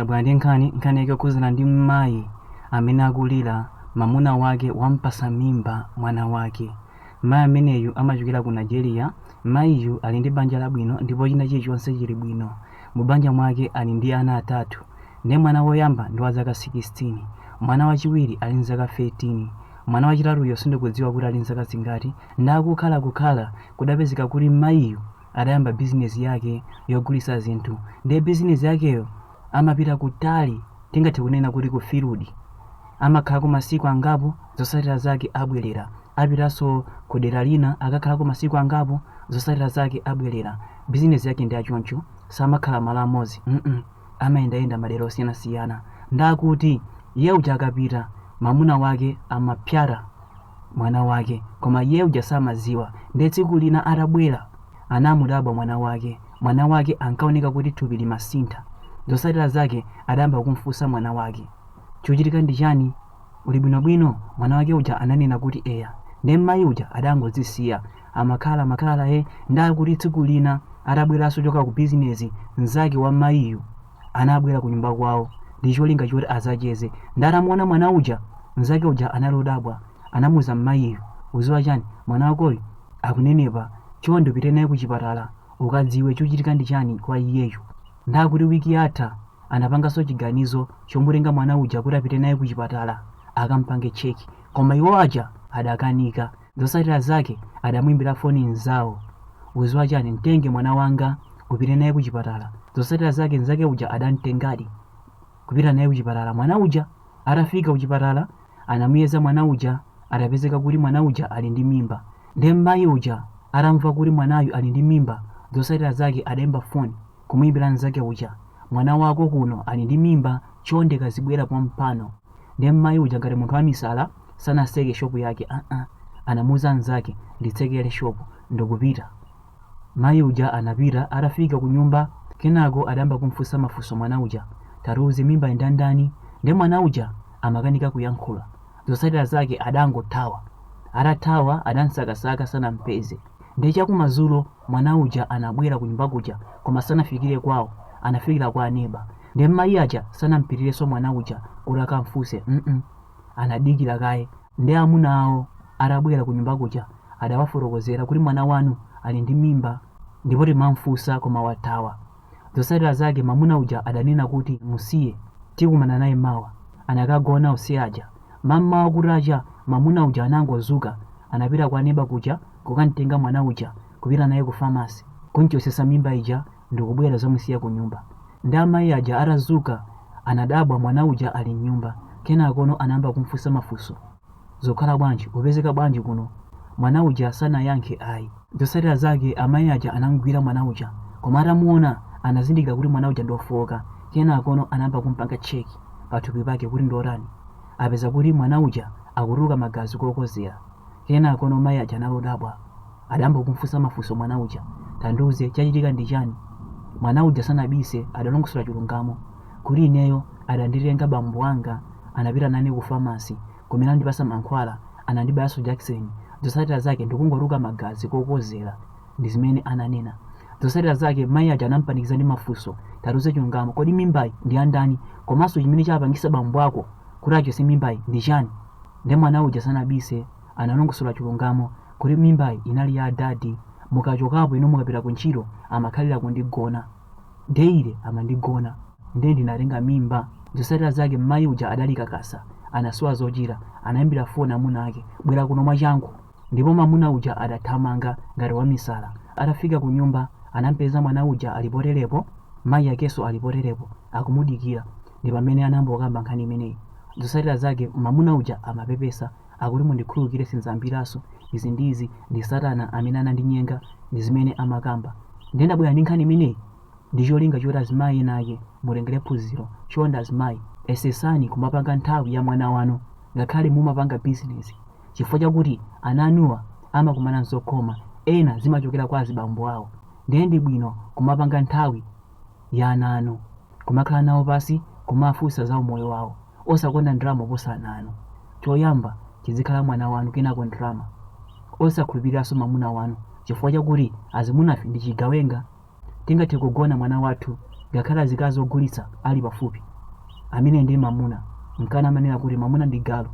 ndabwera ndi nkhani yokhudzana ndi mayi amene akulira mwamuna wake wampasa mimba mwana wake. Mayi ameneyu amachokera ku Nigeria. Mayiyu ali ndi banja labwino ndipo china chilichonse chili bwino. Mu banja mwake ali ndi ana atatu, ndi mwana woyamba ndi wa zaka 16, mwana wachiwiri ali ndi zaka 13, mwana wachitatuyo sindikudziwa kuti ali ndi zaka zingati. Ndakukhala kudapezeka kuti mayiyu adayamba bizinesi yake yogulitsa zinthu, ndi bizinesi yakeyo amapita kutali, tingathe kunena kuti ku field. Amakhalako masiku angapo, zotsatira zake abwerera. Apitanso ku dera lina akakhalako masiku angapo, zotsatira zake abwerera. Bizinesi yake ndi achoncho, samakhala malo amodzi, amayendayenda madera osiyanasiyana. Ndakuti iye uja akapita mwamuna wake amapyala mwana wake, koma iye uja samaziwa. Ndi tsiku lina atabwera anamudabwa mwana wake ankaoneka kuti thupi limasintha. Zotsatira zake adayamba kumfunsa mwana wake, chochitika ndi chani, uli bwinobwino? Mwana wake uja ananena kuti eya. Ndi mayi uja adangodzisiya amakhala ndakuti tsiku lina atabweranso choka ku bizinesi, mnzake wa mayiyu anabwera ku nyumba kwawo ndi cholinga choti azacheze. Ndatamuona mwana uja, mnzake uja analodabwa, anamuza mayiyu, uziwa chani, mwana wakoyu akunenepa, chonde upite naye ku chipatala ukadziwe chochitika ndi chani kwa iyeyu. Ndakuti wiki yatha anapanganso chiganizo chomutenga mwana uja kuti apite naye ku chipatala akampange cheki, koma iwo aja adakanika. Zotsatira zake adamuimbira foni nzawo, uziwa chani, mtenge mwana wanga upite naye ku chipatala. Zotsatira zake mnzake uja adamtengadi kupita naye ku chipatala. Mwana uja atafika ku chipatala anamuyeza mwana uja, adapezeka kuti mwana uja ali ndi mimba. Ndi mayi uja atamva kuti mwanayu ali ndi mimba, zotsatira zake adayimba foni kumuimbira mnzake uja, mwana wako kuno ali ndi mimba, chonde kazibwera pompano. Ndi mayi uja ngati munthu wamisala sanaseke shopu yake, anamuza mnzake nditsekere shopu ndikupita. Mayi uja anapita, atafika ku nyumba kenako adayamba kumfunsa mafunso mwana uja, taruzi mimba indandani? Ndi mwana uja amakanika kuyankhula. Zotsatira zake adangothawa. Atathawa adansakasaka sanampeze. Ndi chakumadzulo mwana uja anabwera ku nyumba kuja, koma sanafikire kwawo, anafikira kwa aneba. Ndi mayi aja sanampitirenso mwana uja kuti akamfunse, anadikira kaye. Ndi amuna awo atabwera ku nyumba kuja adawafotokozera kuti mwana wanu ali ndi mimba ndipo timamfunsa koma wathawa. Zotsatira zake mwamuna uja adanena kuti musiye, tikumana naye mawa. Anakagona usiku aja. Mamawa kuti aja mwamuna uja anangozuka, anapita kwa aneba kuja kukamtenga mwana uja kupita naye ku famasi kunchosesa mimba ija ndikubwera zomusiya ku nyumba. Ndi amayi aja atazuka anadabwa mwana uja ali mnyumba. Kenakono anayamba kumfunsa mafunso, zokhala bwanji, upezeka bwanji kuno? Mwana uja sanayankhe ayi. Zotsatira zake amayi aja anamugwira mwana uja, koma atamuona anazindikira kuti mwana uja ndofowoka. Kenakono anayamba kumpanga cheki pathupi pake kuti ndotani, apeza kuti mwana uja akutuluka magazi kokozera. Kenakono mayi aja analodabwa, adayamba kumfunsa mafunso mwana uja, tandiuze chachitika ndi chani? Mwana uja sanabise, adalongosola chilungamo kuti ineyo adanditenga bambo wanga anapita nane ku famasi kumene andipasa mankhwala, anandibayaso Jackson. Zotsatira zake ndikungotuluka magazi kokozera, ndi zimene ananena. Zotsatira zake mayi aja anampanikiza ndi mafunso, tatuze chilungamo, kodi mimbayi ndi andani, komanso chimene chapangisa bambo wako kuti achose mimbayi ndi chani? Ndi mwana uja sanabise, analongosola chilungamo kuti mimbayi inali ya adadi. Mukachokapo ino mukapita ku ntchito amakhalira kundigona, ndeire amandigona, ndi ndinatenga mimba. Zotsatira zake mayi uja adalikakasa, anasowa zochira, anayimbira foni amuna ake, bwera kuno mwachangu. Ndipo mwamuna uja adathamanga ngati wamisala. Atafika ku nyumba anampeza mwana uja alipoterepo, mayi akenso alipoterepo akumudikira. Ndi pamene anayamba kukamba nkhani imeneyi. Zotsatira zake mwamuna uja amapepesa, akuti mundikhululukire sinzambiraso, izi ndizi ndi Satana amene anandinyenga, ndi zimene amakamba. Ndi ndabwera ndi nkhani imeneyi ndi cholinga choti azimayi ena ake mutengere phunziro. Chonde azimayi, esesani kumapanga nthawi ya mwana wanu ngakhale mumapanga bizinesi, chifukwa chakuti ana anuwa amakumana nzokhoma, ena zimachokera kwa azibambo awo. Ndi bwino kumapanga nthawi ya ana anu, kumakhala nawo pasi, kumafunsa za umoyo wawo, osakonda ndalama posa ana anu. Choyamba chizikhala mwana wanu, kenako ndalama. Osakhulupiriranso mwamuna wanu, chifukwa chakuti azimunafe ndi chigawenga. Tingathe kugona mwana wathu ngakhale azikazi ogulitsa ali pafupi, amene ndi mamuna. Mkana amanena kuti mamuna ndi galu,